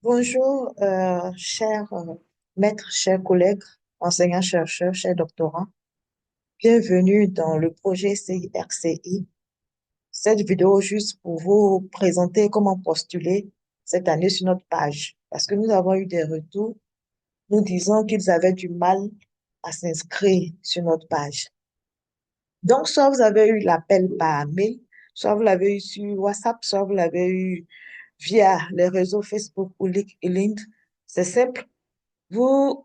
Bonjour, chers maîtres, chers collègues, enseignants-chercheurs, chers doctorants. Bienvenue dans le projet CIRCI. Cette vidéo juste pour vous présenter comment postuler cette année sur notre page. Parce que nous avons eu des retours nous disant qu'ils avaient du mal à s'inscrire sur notre page. Donc, soit vous avez eu l'appel par mail, soit vous l'avez eu sur WhatsApp, soit vous l'avez eu via les réseaux Facebook ou LinkedIn. C'est simple. Vous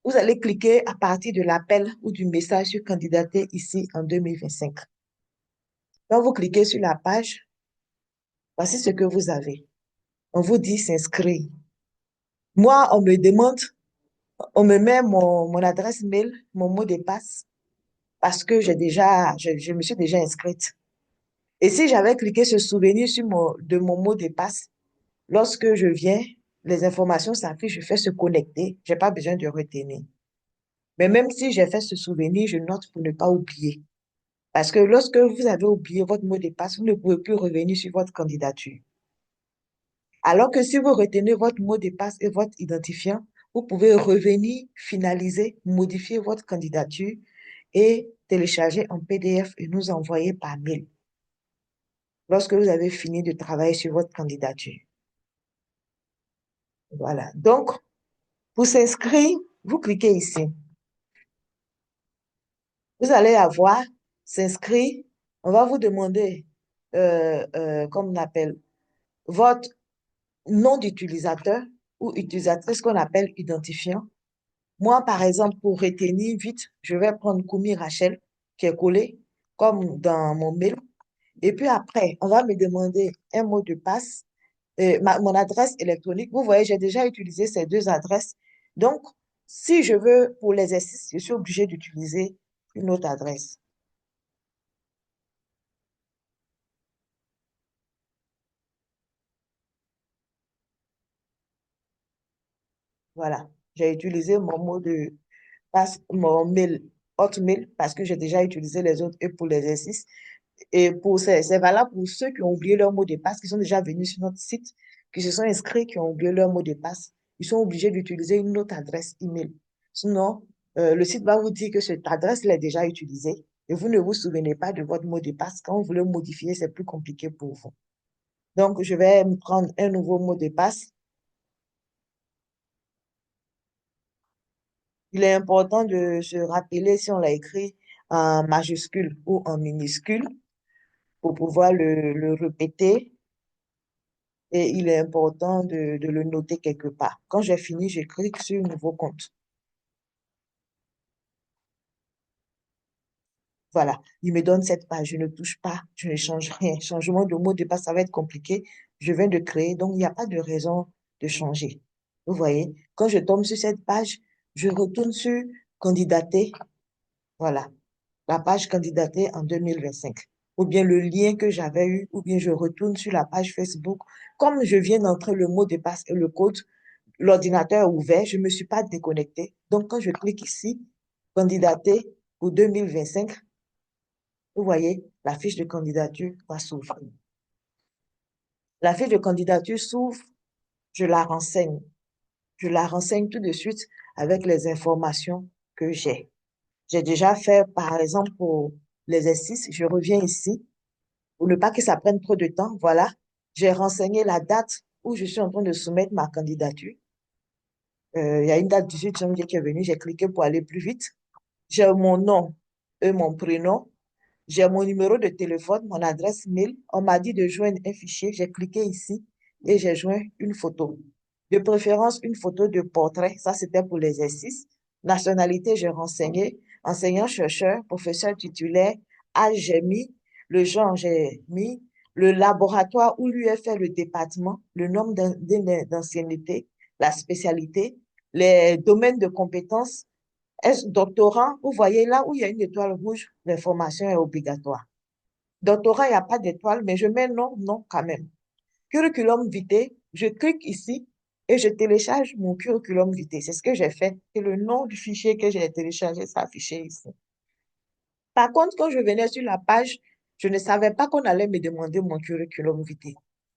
Vous allez cliquer à partir de l'appel ou du message sur candidater ici en 2025. Quand vous cliquez sur la page, voici ce que vous avez. On vous dit s'inscrire. Moi, on me demande, on me met mon adresse mail, mon mot de passe, parce que je me suis déjà inscrite. Et si j'avais cliqué se souvenir de mon mot de passe, lorsque je viens, les informations s'affichent, je fais se connecter, j'ai pas besoin de retenir. Mais même si j'ai fait ce souvenir, je note pour ne pas oublier. Parce que lorsque vous avez oublié votre mot de passe, vous ne pouvez plus revenir sur votre candidature. Alors que si vous retenez votre mot de passe et votre identifiant, vous pouvez revenir, finaliser, modifier votre candidature et télécharger en PDF et nous envoyer par mail lorsque vous avez fini de travailler sur votre candidature. Voilà. Donc, pour s'inscrire, vous cliquez ici. Vous allez avoir s'inscrire. On va vous demander, comme on appelle, votre nom d'utilisateur ou utilisatrice qu'on appelle identifiant. Moi, par exemple, pour retenir vite, je vais prendre Koumi Rachel qui est collé comme dans mon mail. Et puis après, on va me demander un mot de passe, mon adresse électronique. Vous voyez, j'ai déjà utilisé ces deux adresses. Donc, si je veux pour l'exercice, je suis obligée d'utiliser une autre adresse. Voilà. J'ai utilisé mon mot de passe, mon mail, Hotmail, parce que j'ai déjà utilisé les autres et pour l'exercice. Et c'est valable pour ceux qui ont oublié leur mot de passe, qui sont déjà venus sur notre site, qui se sont inscrits, qui ont oublié leur mot de passe. Ils sont obligés d'utiliser une autre adresse email. Sinon, le site va vous dire que cette adresse l'est déjà utilisée et vous ne vous souvenez pas de votre mot de passe. Quand vous voulez le modifier, c'est plus compliqué pour vous. Donc, je vais me prendre un nouveau mot de passe. Il est important de se rappeler si on l'a écrit en majuscule ou en minuscule pour pouvoir le répéter. Et il est important de le noter quelque part. Quand j'ai fini, je clique sur Nouveau compte. Voilà, il me donne cette page. Je ne touche pas, je ne change rien. Changement de mot de passe, ça va être compliqué. Je viens de créer, donc il n'y a pas de raison de changer. Vous voyez, quand je tombe sur cette page, je retourne sur candidater. Voilà, la page candidater en 2025. Ou bien le lien que j'avais eu, ou bien je retourne sur la page Facebook. Comme je viens d'entrer le mot de passe et le code, l'ordinateur est ouvert, je ne me suis pas déconnectée. Donc, quand je clique ici, candidater pour 2025, vous voyez, la fiche de candidature va s'ouvrir. La fiche de candidature s'ouvre, je la renseigne. Je la renseigne tout de suite avec les informations que j'ai. J'ai déjà fait, par exemple, pour l'exercice, je reviens ici, pour ne pas que ça prenne trop de temps. Voilà, j'ai renseigné la date où je suis en train de soumettre ma candidature. Il y a une date du 18 janvier qui est venue, j'ai cliqué pour aller plus vite. J'ai mon nom et mon prénom. J'ai mon numéro de téléphone, mon adresse mail. On m'a dit de joindre un fichier. J'ai cliqué ici et j'ai joint une photo. De préférence, une photo de portrait. Ça, c'était pour l'exercice. Nationalité, j'ai renseigné. Enseignant-chercheur, professeur titulaire. Âge, j'ai mis. Le genre, j'ai mis. Le laboratoire où lui est fait le département. Le nombre d'années d'ancienneté. La spécialité. Les domaines de compétences est doctorant, vous voyez là où il y a une étoile rouge, l'information est obligatoire. Doctorant, il n'y a pas d'étoile, mais je mets non, non quand même. Curriculum vitae, je clique ici et je télécharge mon curriculum vitae. C'est ce que j'ai fait. Et le nom du fichier que j'ai téléchargé s'affichait ici. Par contre, quand je venais sur la page, je ne savais pas qu'on allait me demander mon curriculum vitae.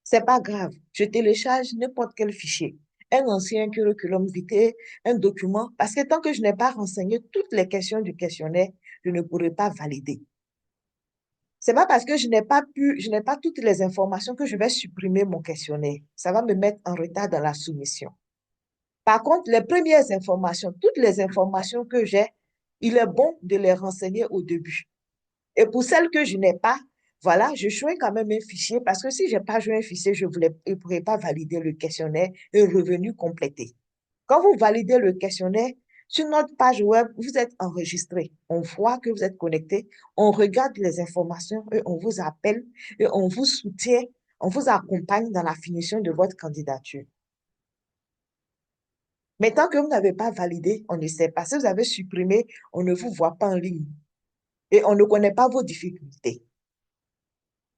C'est pas grave. Je télécharge n'importe quel fichier, un ancien curriculum vitae, un document, parce que tant que je n'ai pas renseigné toutes les questions du questionnaire, je ne pourrai pas valider. C'est pas parce que je n'ai pas toutes les informations que je vais supprimer mon questionnaire. Ça va me mettre en retard dans la soumission. Par contre, les premières informations, toutes les informations que j'ai, il est bon de les renseigner au début. Et pour celles que je n'ai pas, voilà, je joins quand même un fichier parce que si je n'ai pas joué un fichier, je ne pourrais pas valider le questionnaire et le revenu complété. Quand vous validez le questionnaire, sur notre page web, vous êtes enregistré. On voit que vous êtes connecté. On regarde les informations et on vous appelle et on vous soutient, on vous accompagne dans la finition de votre candidature. Mais tant que vous n'avez pas validé, on ne sait pas. Si vous avez supprimé, on ne vous voit pas en ligne et on ne connaît pas vos difficultés.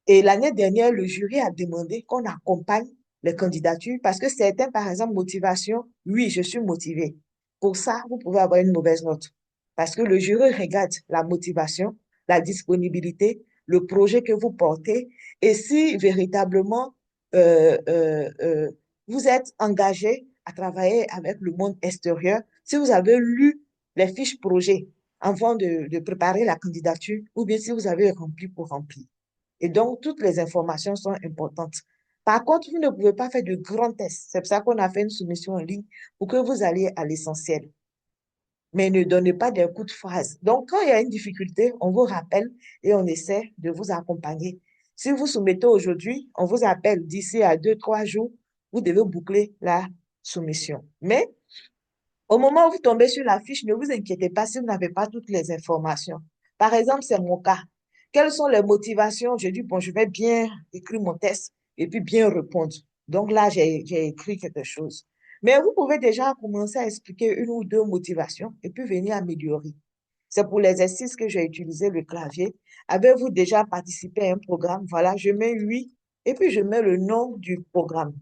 Et l'année dernière, le jury a demandé qu'on accompagne les candidatures parce que certains, par exemple, motivation, oui, je suis motivé. Pour ça, vous pouvez avoir une mauvaise note parce que le jury regarde la motivation, la disponibilité, le projet que vous portez et si véritablement vous êtes engagé à travailler avec le monde extérieur, si vous avez lu les fiches projets avant de préparer la candidature ou bien si vous avez rempli pour remplir. Et donc, toutes les informations sont importantes. Par contre, vous ne pouvez pas faire de grands tests. C'est pour ça qu'on a fait une soumission en ligne pour que vous alliez à l'essentiel. Mais ne donnez pas des coups de phrase. Donc, quand il y a une difficulté, on vous rappelle et on essaie de vous accompagner. Si vous soumettez aujourd'hui, on vous appelle d'ici à 2, 3 jours, vous devez boucler la soumission. Mais au moment où vous tombez sur la fiche, ne vous inquiétez pas si vous n'avez pas toutes les informations. Par exemple, c'est mon cas. Quelles sont les motivations? J'ai dit, bon, je vais bien écrire mon test et puis bien répondre. Donc là, j'ai écrit quelque chose. Mais vous pouvez déjà commencer à expliquer une ou deux motivations et puis venir améliorer. C'est pour l'exercice que j'ai utilisé le clavier. Avez-vous déjà participé à un programme? Voilà, je mets oui et puis je mets le nom du programme.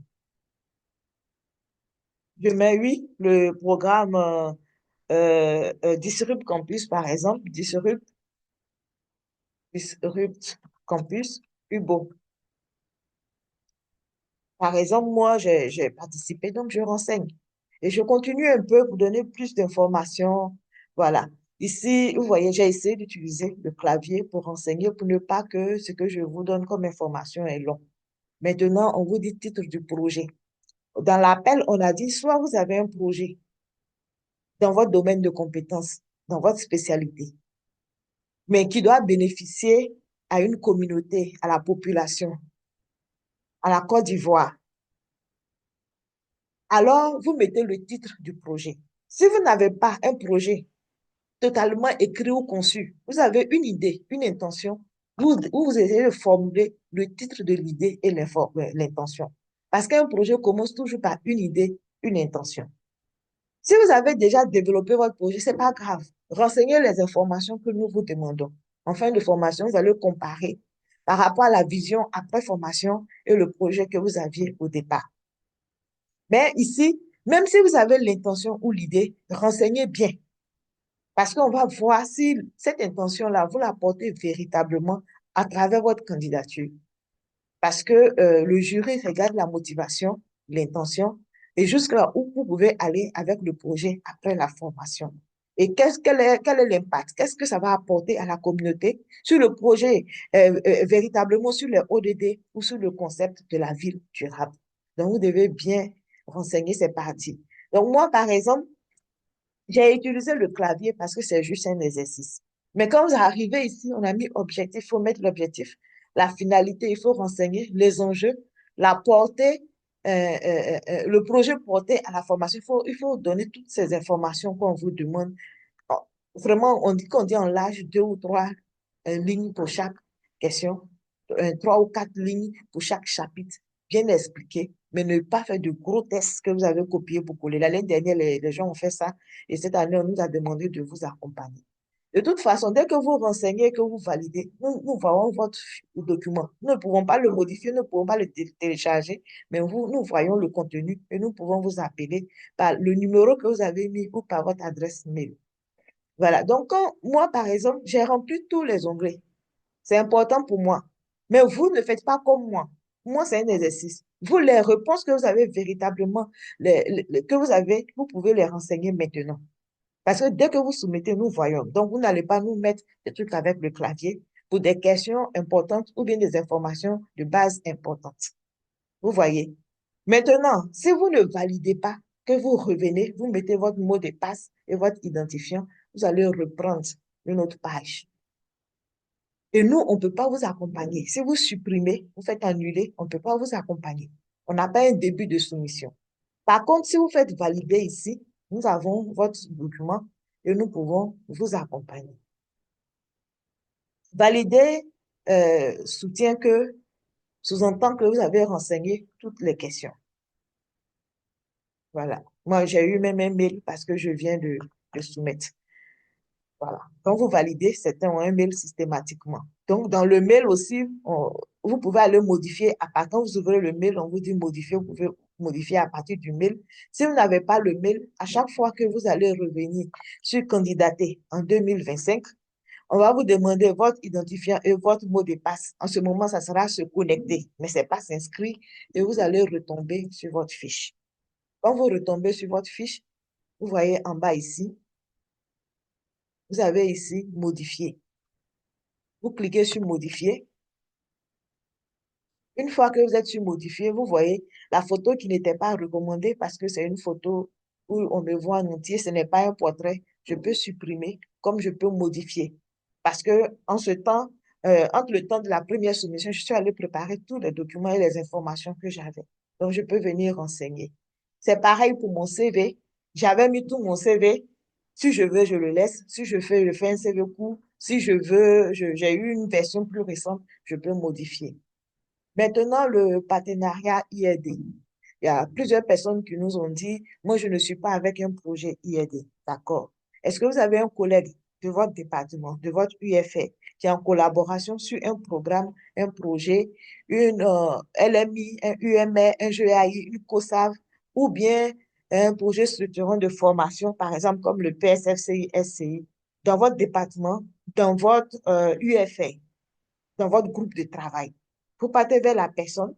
Je mets oui, le programme Disrupt Campus, par exemple, Disrupt Campus, UBO. Par exemple, moi, j'ai participé, donc je renseigne. Et je continue un peu pour donner plus d'informations. Voilà. Ici, vous voyez, j'ai essayé d'utiliser le clavier pour renseigner, pour ne pas que ce que je vous donne comme information est long. Maintenant, on vous dit titre du projet. Dans l'appel, on a dit, soit vous avez un projet dans votre domaine de compétences, dans votre spécialité, mais qui doit bénéficier à une communauté, à la population, à la Côte d'Ivoire. Alors, vous mettez le titre du projet. Si vous n'avez pas un projet totalement écrit ou conçu, vous avez une idée, une intention, vous essayez de formuler le titre de l'idée et l'intention. Parce qu'un projet commence toujours par une idée, une intention. Si vous avez déjà développé votre projet, c'est pas grave. Renseignez les informations que nous vous demandons. En fin de formation, vous allez comparer par rapport à la vision après formation et le projet que vous aviez au départ. Mais ici, même si vous avez l'intention ou l'idée, renseignez bien. Parce qu'on va voir si cette intention-là, vous la portez véritablement à travers votre candidature. Parce que le jury regarde la motivation, l'intention, et jusqu'à où vous pouvez aller avec le projet après la formation. Et quel est l'impact? Qu'est-ce que ça va apporter à la communauté sur le projet, véritablement sur les ODD ou sur le concept de la ville durable? Donc, vous devez bien renseigner ces parties. Donc, moi, par exemple, j'ai utilisé le clavier parce que c'est juste un exercice. Mais quand vous arrivez ici, on a mis objectif, il faut mettre l'objectif, la finalité, il faut renseigner les enjeux, la portée, le projet porté à la formation. Il faut donner toutes ces informations qu'on vous demande. Oh, vraiment, on dit qu'on dit en large 2 ou 3 lignes pour chaque question, 3 ou 4 lignes pour chaque chapitre, bien expliqué, mais ne pas faire de gros tests que vous avez copiés pour coller. L'année dernière, les gens ont fait ça et cette année, on nous a demandé de vous accompagner. De toute façon, dès que vous renseignez, que vous validez, nous voyons votre document. Nous ne pouvons pas le modifier, nous ne pouvons pas le télécharger, mais nous voyons le contenu et nous pouvons vous appeler par le numéro que vous avez mis ou par votre adresse mail. Voilà. Donc, moi, par exemple, j'ai rempli tous les onglets. C'est important pour moi. Mais vous ne faites pas comme moi. moi, c'est un exercice. Vous, les réponses que vous avez véritablement, que vous avez, vous pouvez les renseigner maintenant. Parce que dès que vous soumettez, nous voyons. Donc, vous n'allez pas nous mettre des trucs avec le clavier pour des questions importantes ou bien des informations de base importantes. Vous voyez? Maintenant, si vous ne validez pas, que vous revenez, vous mettez votre mot de passe et votre identifiant, vous allez reprendre une autre page. Et nous, on ne peut pas vous accompagner. Si vous supprimez, vous faites annuler, on ne peut pas vous accompagner. On n'a pas un début de soumission. Par contre, si vous faites valider ici, nous avons votre document et nous pouvons vous accompagner. Valider soutient que, sous-entend que vous avez renseigné toutes les questions. Voilà. Moi, j'ai eu même un mail parce que je viens de soumettre. Voilà. Quand vous validez, c'est un mail systématiquement. Donc, dans le mail aussi, vous pouvez aller modifier. Quand vous ouvrez le mail, on vous dit modifier. Vous pouvez modifier à partir du mail. Si vous n'avez pas le mail, à chaque fois que vous allez revenir sur candidater en 2025, on va vous demander votre identifiant et votre mot de passe. En ce moment, ça sera se connecter, mais ce n'est pas s'inscrire et vous allez retomber sur votre fiche. Quand vous retombez sur votre fiche, vous voyez en bas ici, vous avez ici modifier. Vous cliquez sur modifier. Une fois que vous êtes sur modifier, vous voyez la photo qui n'était pas recommandée parce que c'est une photo où on me voit en entier, ce n'est pas un portrait. Je peux supprimer comme je peux modifier. Parce que en ce temps, entre le temps de la première soumission, je suis allée préparer tous les documents et les informations que j'avais. Donc, je peux venir renseigner. C'est pareil pour mon CV. J'avais mis tout mon CV. Si je veux, je le laisse. Si je fais un CV court. Si je veux, j'ai eu une version plus récente, je peux modifier. Maintenant, le partenariat IED. Il y a plusieurs personnes qui nous ont dit, moi, je ne suis pas avec un projet IED. D'accord. Est-ce que vous avez un collègue de votre département, de votre UFR, qui est en collaboration sur un programme, un projet, une LMI, un UMR, un GAI, une COSAV, ou bien un projet structurant de formation, par exemple, comme le PSFCI, SCI, dans votre département, dans votre UFR, dans votre groupe de travail? Vous partez vers la personne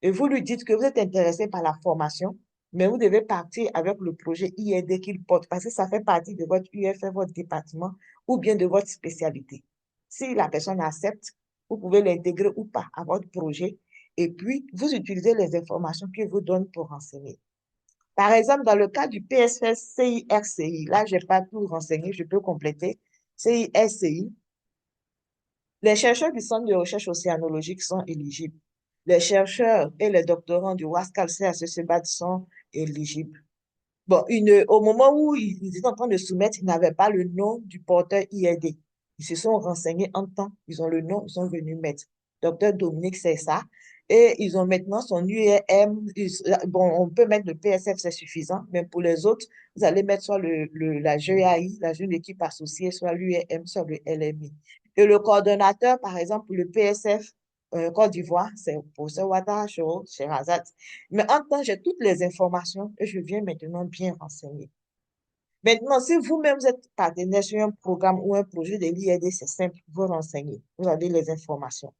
et vous lui dites que vous êtes intéressé par la formation, mais vous devez partir avec le projet IED qu'il porte parce que ça fait partie de votre UFR, votre département ou bien de votre spécialité. Si la personne accepte, vous pouvez l'intégrer ou pas à votre projet et puis vous utilisez les informations qu'il vous donne pour renseigner. Par exemple, dans le cas du PSF CIRCI, là, je n'ai pas tout renseigné, je peux compléter. CIRCI, les chercheurs du Centre de recherche océanologique sont éligibles. Les chercheurs et les doctorants du WASCAL CHCBAD sont éligibles. Bon, au moment où ils étaient en train de soumettre, ils n'avaient pas le nom du porteur IED. Ils se sont renseignés en temps, ils ont le nom, ils sont venus mettre. Docteur Dominique, c'est ça. Et ils ont maintenant son UEM. Bon, on peut mettre le PSF, c'est suffisant, mais pour les autres, vous allez mettre soit la GAI, la jeune équipe associée, soit l'UEM, soit le LMI. Et le coordonnateur, par exemple, pour le PSF Côte d'Ivoire, c'est pour ce Ouattara Choro, Sherazade. Mais en temps, j'ai toutes les informations et je viens maintenant bien renseigner. Maintenant, si vous-même vous êtes partenaire sur un programme ou un projet de l'IED, c'est simple, vous renseignez, vous avez les informations.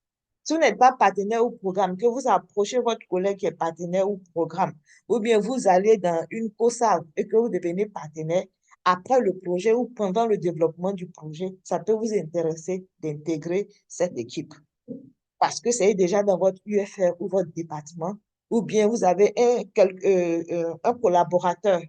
Si vous n'êtes pas partenaire au programme, que vous approchez votre collègue qui est partenaire au programme, ou bien vous allez dans une COSAV et que vous devenez partenaire, après le projet ou pendant le développement du projet, ça peut vous intéresser d'intégrer cette équipe parce que c'est déjà dans votre UFR ou votre département, ou bien vous avez un collaborateur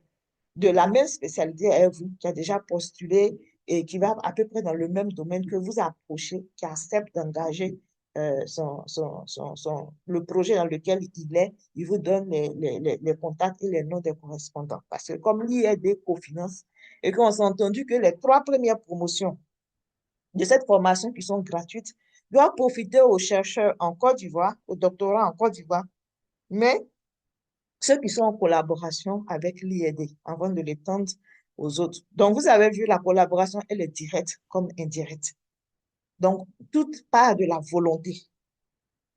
de la même spécialité à vous, qui a déjà postulé et qui va à peu près dans le même domaine que vous approchez, qui accepte d'engager le projet dans lequel il est, il vous donne les contacts et les noms des correspondants. Parce que comme l'IED cofinance et qu'on s'est entendu que les 3 premières promotions de cette formation qui sont gratuites doivent profiter aux chercheurs en Côte d'Ivoire, aux doctorants en Côte d'Ivoire, mais ceux qui sont en collaboration avec l'IED avant de l'étendre aux autres. Donc, vous avez vu, la collaboration, elle est directe comme indirecte. Donc, tout part de la volonté.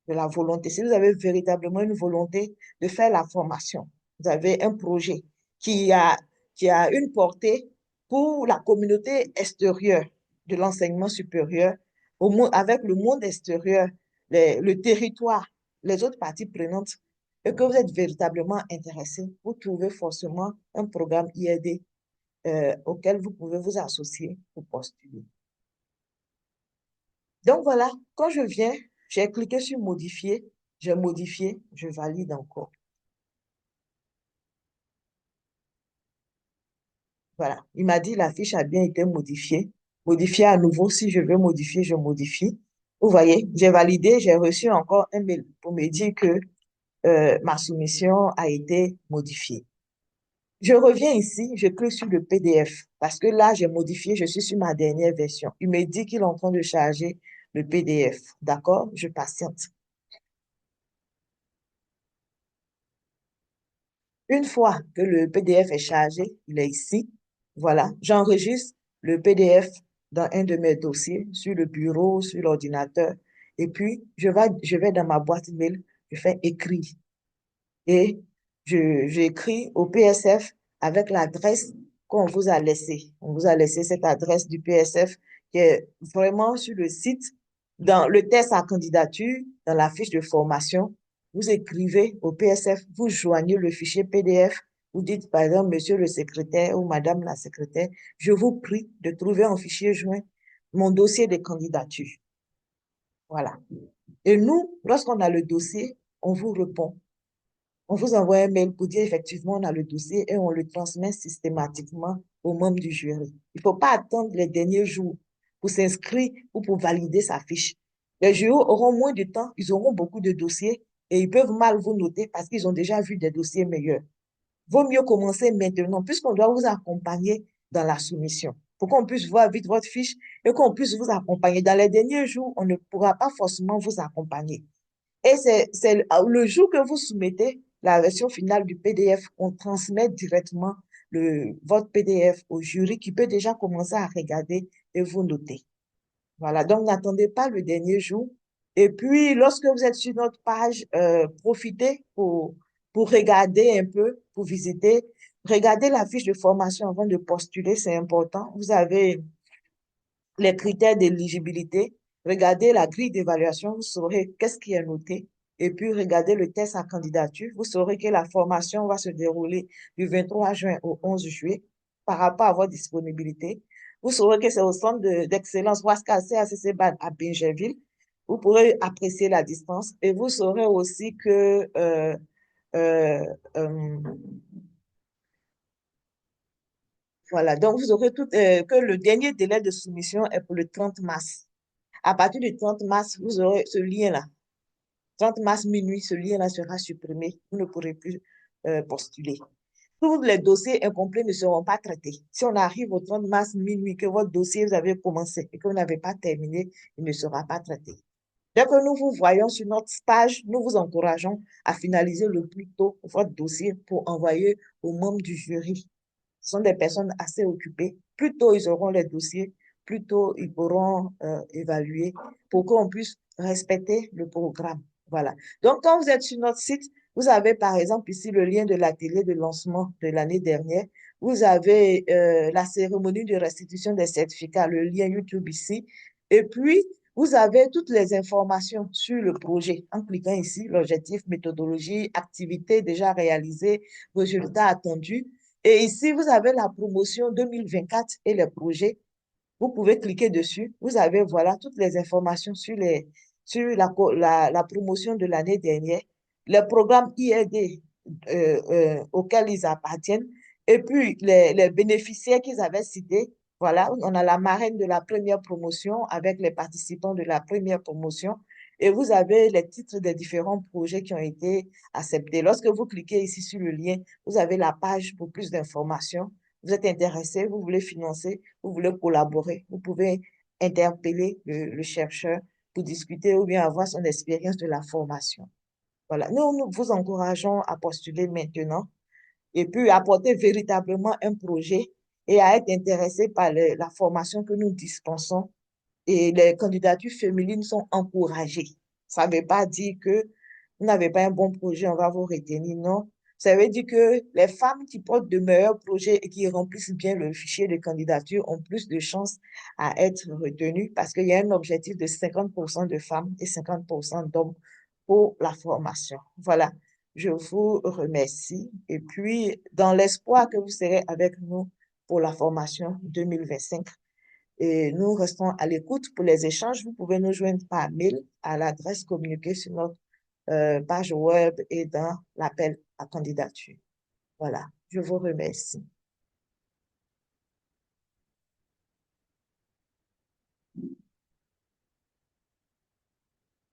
De la volonté. Si vous avez véritablement une volonté de faire la formation, vous avez un projet qui a, qui a une portée pour la communauté extérieure de l'enseignement supérieur, avec le monde extérieur, le territoire les autres parties prenantes et que vous êtes véritablement intéressé, vous trouvez forcément un programme IED auquel vous pouvez vous associer pour postuler. Donc voilà, quand je viens, j'ai cliqué sur modifier, j'ai modifié, je valide encore. Voilà, il m'a dit la fiche a bien été modifiée. Modifier à nouveau, si je veux modifier, je modifie. Vous voyez, j'ai validé, j'ai reçu encore un mail pour me dire que ma soumission a été modifiée. Je reviens ici, je clique sur le PDF parce que là, j'ai modifié, je suis sur ma dernière version. Il me dit qu'il est en train de charger le PDF. D'accord? Je patiente. Une fois que le PDF est chargé, il est ici. Voilà, j'enregistre le PDF dans un de mes dossiers, sur le bureau, sur l'ordinateur. Et puis, je vais dans ma boîte mail, je fais écrire. Et j'écris au PSF avec l'adresse qu'on vous a laissée. On vous a laissé cette adresse du PSF qui est vraiment sur le site, dans le test à candidature, dans la fiche de formation. Vous écrivez au PSF, vous joignez le fichier PDF, vous dites par exemple, monsieur le secrétaire ou madame la secrétaire, je vous prie de trouver en fichier joint mon dossier de candidature. Voilà. Et nous, lorsqu'on a le dossier, on vous répond. On vous envoie un mail pour dire effectivement on a le dossier et on le transmet systématiquement aux membres du jury. Il ne faut pas attendre les derniers jours pour s'inscrire ou pour valider sa fiche. Les jurys auront moins de temps, ils auront beaucoup de dossiers et ils peuvent mal vous noter parce qu'ils ont déjà vu des dossiers meilleurs. Vaut mieux commencer maintenant puisqu'on doit vous accompagner dans la soumission pour qu'on puisse voir vite votre fiche et qu'on puisse vous accompagner. Dans les derniers jours, on ne pourra pas forcément vous accompagner. Et c'est le jour que vous soumettez la version finale du PDF, on transmet directement votre PDF au jury qui peut déjà commencer à regarder et vous noter. Voilà, donc n'attendez pas le dernier jour. Et puis, lorsque vous êtes sur notre page, profitez pour regarder un peu, pour visiter. Regardez la fiche de formation avant de postuler, c'est important. Vous avez les critères d'éligibilité, regardez la grille d'évaluation, vous saurez qu'est-ce qui est noté. Et puis, regardez le test à candidature. Vous saurez que la formation va se dérouler du 23 juin au 11 juillet par rapport à votre disponibilité. Vous saurez que c'est au centre d'excellence Wasca CACC BAD à Bingerville. Vous pourrez apprécier la distance et vous saurez aussi que euh, euh, voilà, donc vous aurez que le dernier délai de soumission est pour le 30 mars. À partir du 30 mars, vous aurez ce lien-là. 30 mars minuit, ce lien-là sera supprimé. Vous ne pourrez plus postuler. Tous les dossiers incomplets ne seront pas traités. Si on arrive au 30 mars minuit, que votre dossier, vous avez commencé et que vous n'avez pas terminé, il ne sera pas traité. Dès que nous vous voyons sur notre stage, nous vous encourageons à finaliser le plus tôt votre dossier pour envoyer aux membres du jury. Ce sont des personnes assez occupées. Plus tôt ils auront les dossiers, plus tôt ils pourront évaluer pour qu'on puisse respecter le programme. Voilà. Donc, quand vous êtes sur notre site, vous avez par exemple ici le lien de l'atelier de lancement de l'année dernière. Vous avez la cérémonie de restitution des certificats, le lien YouTube ici. Et puis, vous avez toutes les informations sur le projet en cliquant ici, l'objectif, méthodologie, activités déjà réalisées, résultats attendus. Et ici, vous avez la promotion 2024 et les projets. Vous pouvez cliquer dessus. Vous avez, voilà, toutes les informations sur la promotion de l'année dernière, les programmes IED auxquels ils appartiennent, et puis les bénéficiaires qu'ils avaient cités. Voilà, on a la marraine de la première promotion avec les participants de la première promotion. Et vous avez les titres des différents projets qui ont été acceptés. Lorsque vous cliquez ici sur le lien, vous avez la page pour plus d'informations. Vous êtes intéressé, vous voulez financer, vous voulez collaborer, vous pouvez interpeller le chercheur pour discuter ou bien avoir son expérience de la formation. Voilà, nous vous encourageons à postuler maintenant et puis apporter véritablement un projet et à être intéressé par la formation que nous dispensons et les candidatures féminines sont encouragées. Ça ne veut pas dire que vous n'avez pas un bon projet, on va vous retenir, non. Ça veut dire que les femmes qui portent de meilleurs projets et qui remplissent bien le fichier de candidature ont plus de chances à être retenues parce qu'il y a un objectif de 50% de femmes et 50% d'hommes pour la formation. Voilà, je vous remercie et puis dans l'espoir que vous serez avec nous pour la formation 2025. Et nous restons à l'écoute pour les échanges. Vous pouvez nous joindre par mail à l'adresse communiquée sur notre page web et dans l'appel à candidature. Voilà, je vous remercie.